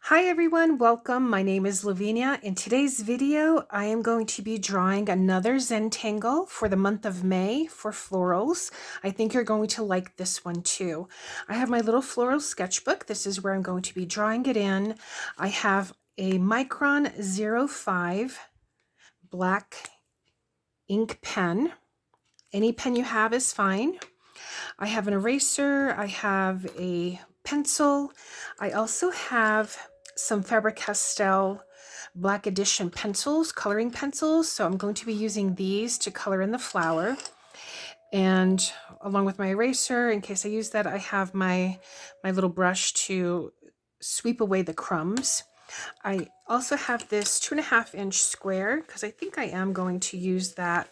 Hi everyone, welcome. My name is Lavinia. In today's video, I am going to be drawing another Zentangle for the month of May for florals. I think you're going to like this one too. I have my little floral sketchbook. This is where I'm going to be drawing it in. I have a Micron 05 black ink pen. Any pen you have is fine. I have an eraser, I have a pencil. I also have some Faber-Castell Black Edition pencils, coloring pencils. So I'm going to be using these to color in the flower. And along with my eraser, in case I use that, I have my little brush to sweep away the crumbs. I also have this 2.5-inch square because I think I am going to use that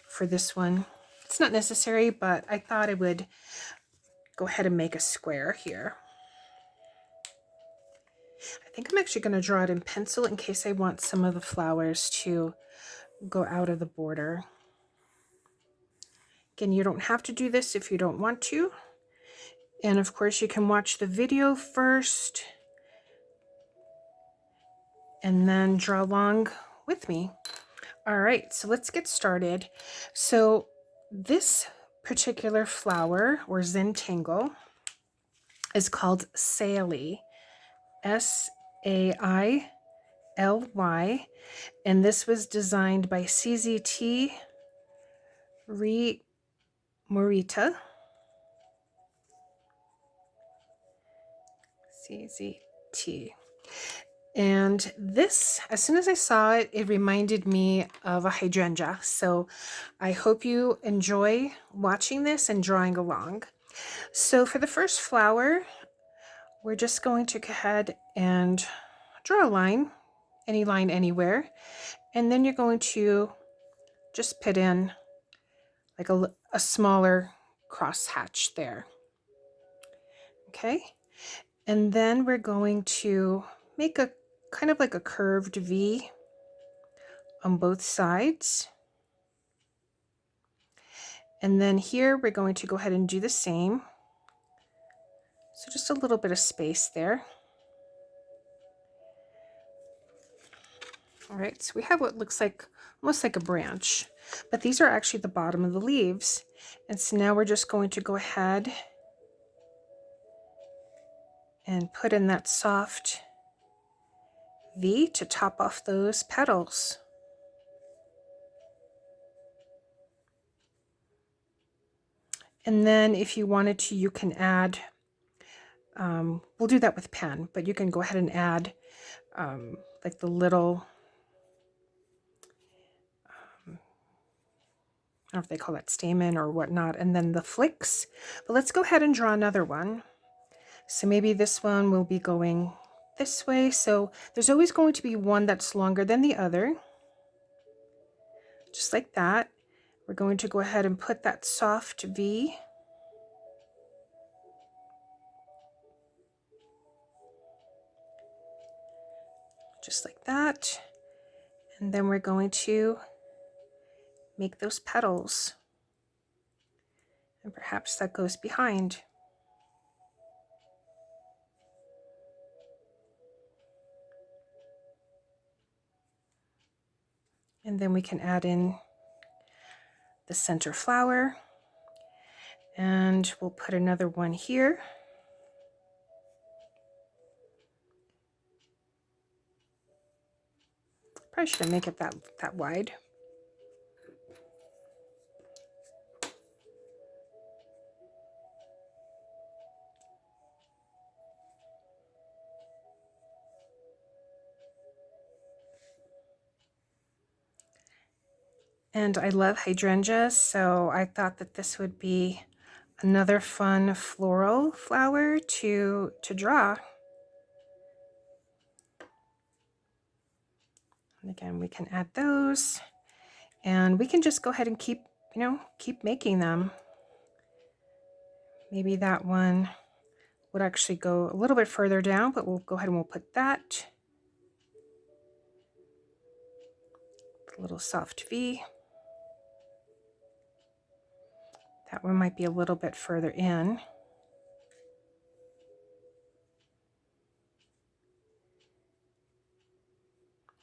for this one. It's not necessary, but I thought I would go ahead and make a square here. I think I'm actually going to draw it in pencil in case I want some of the flowers to go out of the border. Again, you don't have to do this if you don't want to. And of course, you can watch the video first and then draw along with me. All right, so let's get started. So this particular flower or Zentangle is called Saily, S-A-I-L-Y, and this was designed by CZT Morita. CZT. And this, as soon as I saw it, it reminded me of a hydrangea. So I hope you enjoy watching this and drawing along. So for the first flower, we're just going to go ahead and draw a line, any line anywhere. And then you're going to just put in like a smaller crosshatch there. Okay. And then we're going to make a kind of like a curved V on both sides. And then here we're going to go ahead and do the same. So just a little bit of space there. All right, so we have what looks like almost like a branch, but these are actually the bottom of the leaves. And so now we're just going to go ahead and put in that soft V to top off those petals. And then if you wanted to, you can add, we'll do that with pen, but you can go ahead and add like the little, I don't know if they call that stamen or whatnot, and then the flicks. But let's go ahead and draw another one. So maybe this one will be going this way. So there's always going to be one that's longer than the other. Just like that. We're going to go ahead and put that soft V. Just like that. And then we're going to make those petals. And perhaps that goes behind. And then we can add in the center flower. And we'll put another one here. Probably shouldn't make it that wide. And I love hydrangeas, so I thought that this would be another fun floral flower to draw. And again, we can add those, and we can just go ahead and keep making them. Maybe that one would actually go a little bit further down, but we'll go ahead and we'll put that. A little soft V. That one might be a little bit further in.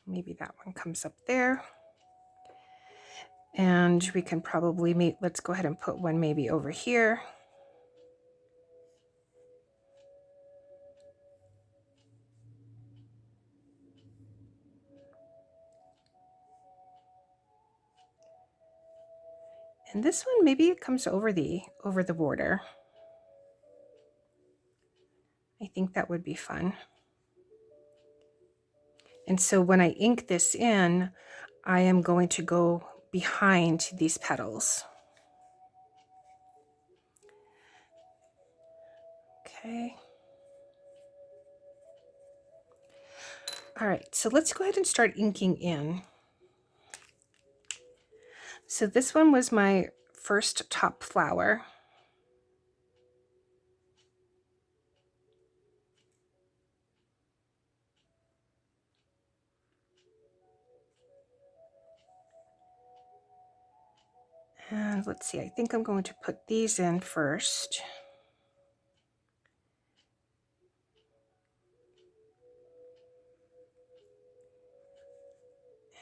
Maybe that one comes up there. And we can probably let's go ahead and put one maybe over here. And this one, maybe it comes over the border. I think that would be fun. And so when I ink this in, I am going to go behind these petals. Okay. All right, so let's go ahead and start inking in. So this one was my first top flower. And let's see, I think I'm going to put these in first.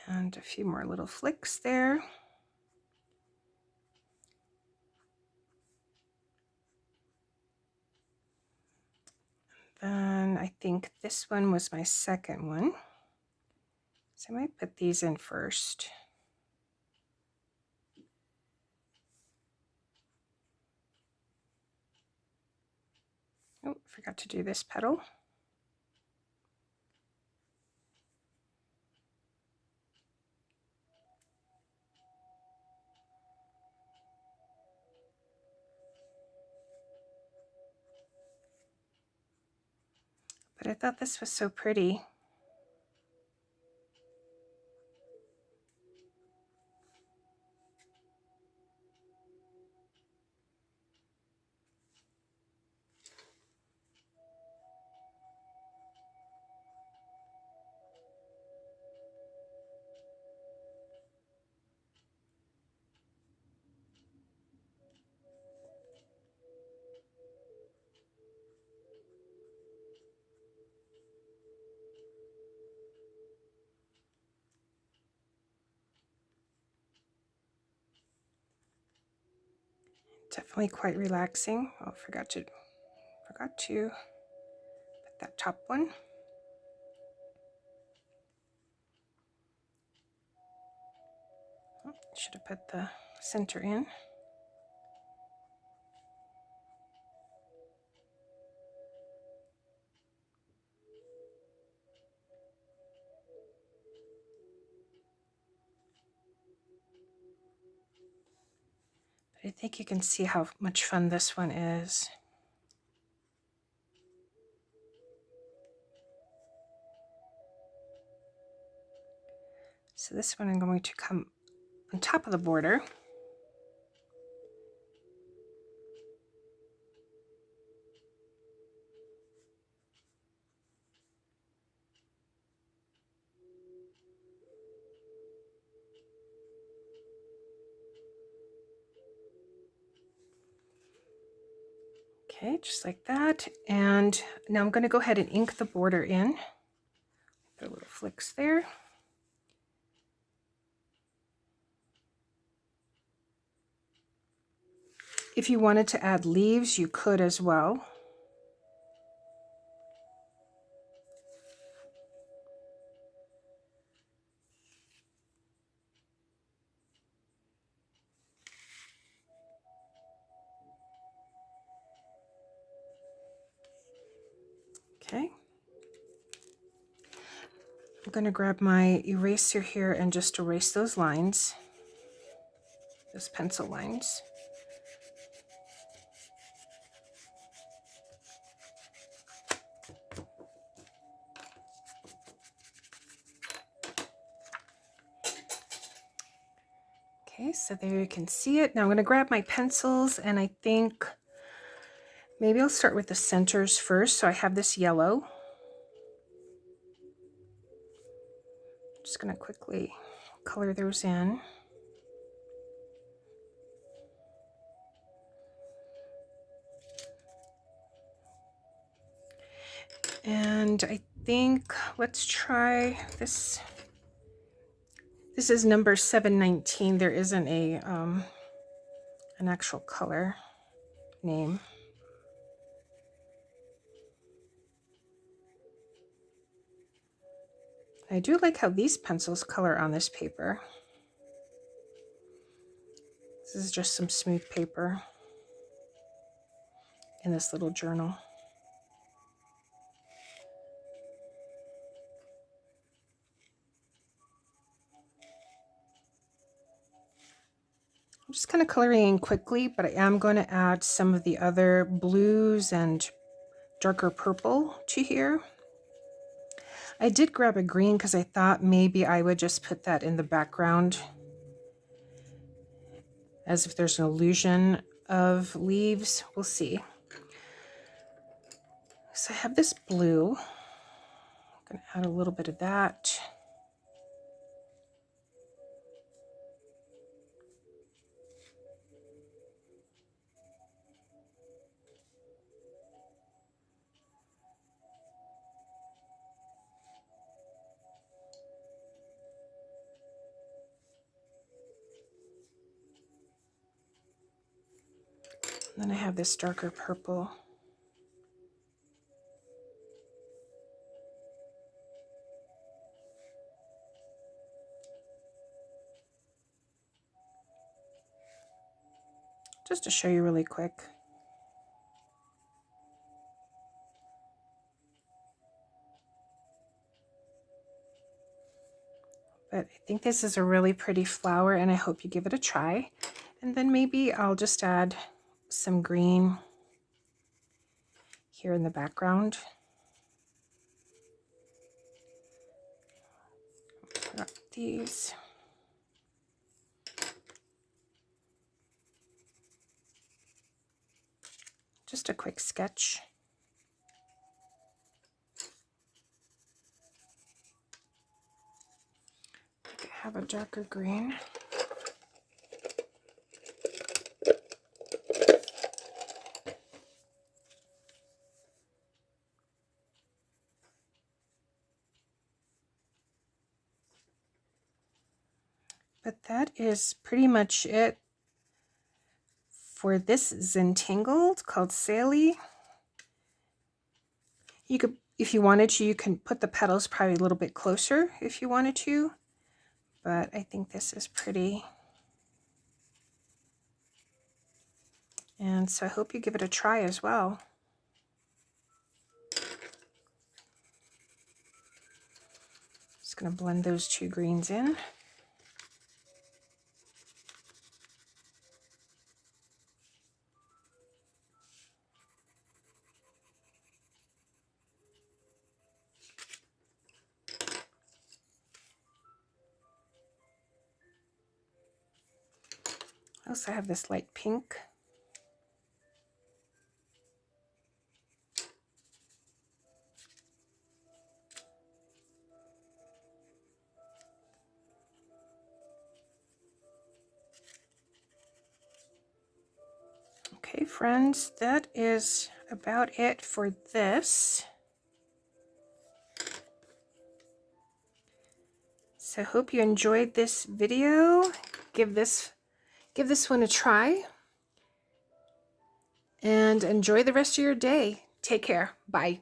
And a few more little flicks there. Then I think this one was my second one. So I might put these in first. Oh, forgot to do this petal. But I thought this was so pretty. Definitely quite relaxing. Oh, forgot to put that top one. Oh, should have put the center in. But I think you can see how much fun this one is. So this one I'm going to come on top of the border. Okay, just like that. And now I'm going to go ahead and ink the border in. Put little flicks there. If you wanted to add leaves, you could as well. Okay. I'm going to grab my eraser here and just erase those lines, those pencil lines. Okay, so there you can see it. Now I'm going to grab my pencils, and I think maybe I'll start with the centers first. So I have this yellow. Just going to quickly color those in. And I think let's try this This is number 719. There isn't a an actual color name. I do like how these pencils color on this paper. This is just some smooth paper in this little journal. I'm just kind of coloring in quickly, but I am going to add some of the other blues and darker purple to here. I did grab a green because I thought maybe I would just put that in the background as if there's an illusion of leaves. We'll see. So I have this blue. I'm going to add a little bit of that. Then I have this darker purple. Just to show you really quick. But I think this is a really pretty flower, and I hope you give it a try. And then maybe I'll just add some green here in the background. Put up these. Just a quick sketch. I have a darker green. But that is pretty much it for this Zentangle called Saily. You could, if you wanted to, you can put the petals probably a little bit closer if you wanted to, but I think this is pretty. And so I hope you give it a try as well. Just going to blend those two greens in. I also have this light pink. Okay, friends, that is about it for this. So I hope you enjoyed this video. Give this one a try. And enjoy the rest of your day. Take care. Bye.